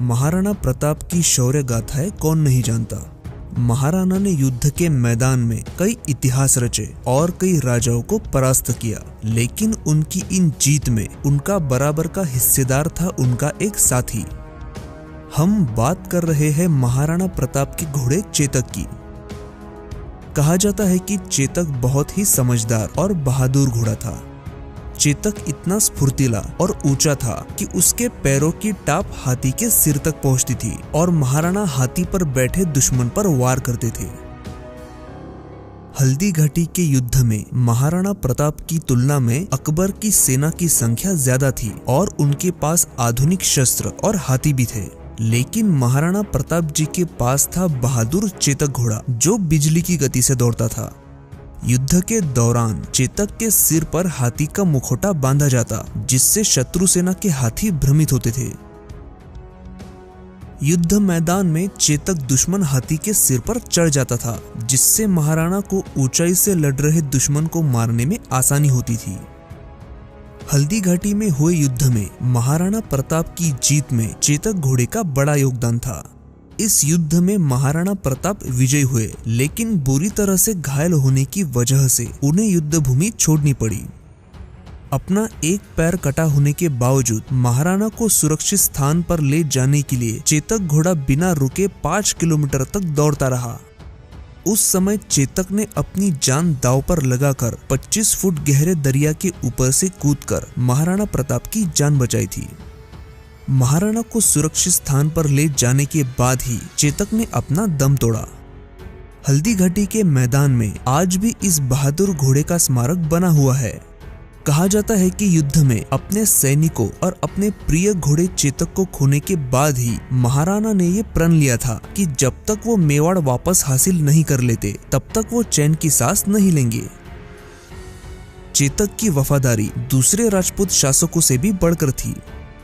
महाराणा प्रताप की शौर्य गाथाएं कौन नहीं जानता। महाराणा ने युद्ध के मैदान में कई इतिहास रचे और कई राजाओं को परास्त किया, लेकिन उनकी इन जीत में उनका बराबर का हिस्सेदार था उनका एक साथी। हम बात कर रहे हैं महाराणा प्रताप के घोड़े चेतक की। कहा जाता है कि चेतक बहुत ही समझदार और बहादुर घोड़ा था। चेतक इतना स्फूर्तिला और ऊंचा था कि उसके पैरों की टाप हाथी के सिर तक पहुंचती थी और महाराणा हाथी पर बैठे दुश्मन पर वार करते थे। हल्दी घाटी के युद्ध में महाराणा प्रताप की तुलना में अकबर की सेना की संख्या ज्यादा थी और उनके पास आधुनिक शस्त्र और हाथी भी थे, लेकिन महाराणा प्रताप जी के पास था बहादुर चेतक घोड़ा जो बिजली की गति से दौड़ता था। युद्ध के दौरान चेतक के सिर पर हाथी का मुखौटा बांधा जाता, जिससे शत्रु सेना के हाथी भ्रमित होते थे। युद्ध मैदान में चेतक दुश्मन हाथी के सिर पर चढ़ जाता था, जिससे महाराणा को ऊंचाई से लड़ रहे दुश्मन को मारने में आसानी होती थी। हल्दी घाटी में हुए युद्ध में महाराणा प्रताप की जीत में चेतक घोड़े का बड़ा योगदान था। इस युद्ध में महाराणा प्रताप विजयी हुए, लेकिन बुरी तरह से घायल होने की वजह से उन्हें युद्ध भूमि छोड़नी पड़ी। अपना एक पैर कटा होने के बावजूद महाराणा को सुरक्षित स्थान पर ले जाने के लिए चेतक घोड़ा बिना रुके 5 किलोमीटर तक दौड़ता रहा। उस समय चेतक ने अपनी जान दांव पर लगाकर 25 फुट गहरे दरिया के ऊपर से कूदकर महाराणा प्रताप की जान बचाई थी। महाराणा को सुरक्षित स्थान पर ले जाने के बाद ही चेतक ने अपना दम तोड़ा। हल्दी घाटी के मैदान में आज भी इस बहादुर घोड़े का स्मारक बना हुआ है। कहा जाता है कि युद्ध में अपने सैनिकों और अपने प्रिय घोड़े चेतक को खोने के बाद ही महाराणा ने ये प्रण लिया था कि जब तक वो मेवाड़ वापस हासिल नहीं कर लेते तब तक वो चैन की सांस नहीं लेंगे। चेतक की वफादारी दूसरे राजपूत शासकों से भी बढ़कर थी।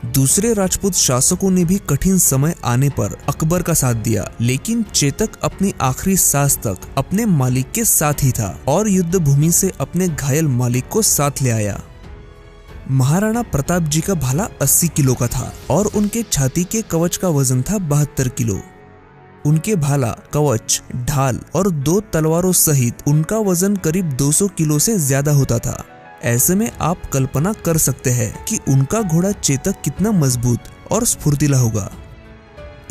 दूसरे राजपूत शासकों ने भी कठिन समय आने पर अकबर का साथ दिया, लेकिन चेतक अपनी आखिरी सांस तक अपने मालिक के साथ ही था और युद्ध भूमि से अपने घायल मालिक को साथ ले आया। महाराणा प्रताप जी का भाला 80 किलो का था और उनके छाती के कवच का वजन था 72 किलो। उनके भाला, कवच, ढाल और 2 तलवारों सहित उनका वजन करीब 200 किलो से ज्यादा होता था। ऐसे में आप कल्पना कर सकते हैं कि उनका घोड़ा चेतक कितना मजबूत और स्फूर्तिला होगा।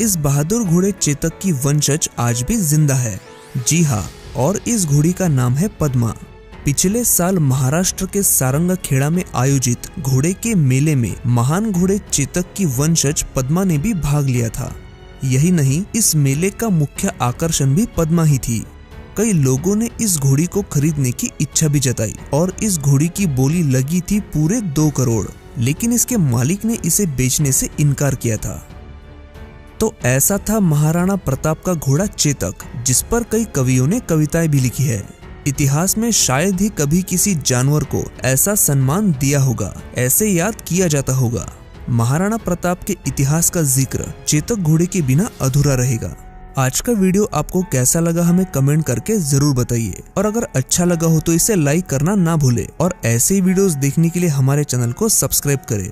इस बहादुर घोड़े चेतक की वंशज आज भी जिंदा है। जी हाँ, और इस घोड़ी का नाम है पद्मा। पिछले साल महाराष्ट्र के सारंगखेड़ा में आयोजित घोड़े के मेले में महान घोड़े चेतक की वंशज पद्मा ने भी भाग लिया था। यही नहीं, इस मेले का मुख्य आकर्षण भी पद्मा ही थी। कई लोगों ने इस घोड़ी को खरीदने की इच्छा भी जताई और इस घोड़ी की बोली लगी थी पूरे 2 करोड़, लेकिन इसके मालिक ने इसे बेचने से इनकार किया था। तो ऐसा था महाराणा प्रताप का घोड़ा चेतक, जिस पर कई कवियों ने कविताएं भी लिखी है। इतिहास में शायद ही कभी किसी जानवर को ऐसा सम्मान दिया होगा, ऐसे याद किया जाता होगा। महाराणा प्रताप के इतिहास का जिक्र चेतक घोड़े के बिना अधूरा रहेगा। आज का वीडियो आपको कैसा लगा हमें कमेंट करके जरूर बताइए, और अगर अच्छा लगा हो तो इसे लाइक करना ना भूले और ऐसे ही वीडियोस देखने के लिए हमारे चैनल को सब्सक्राइब करें।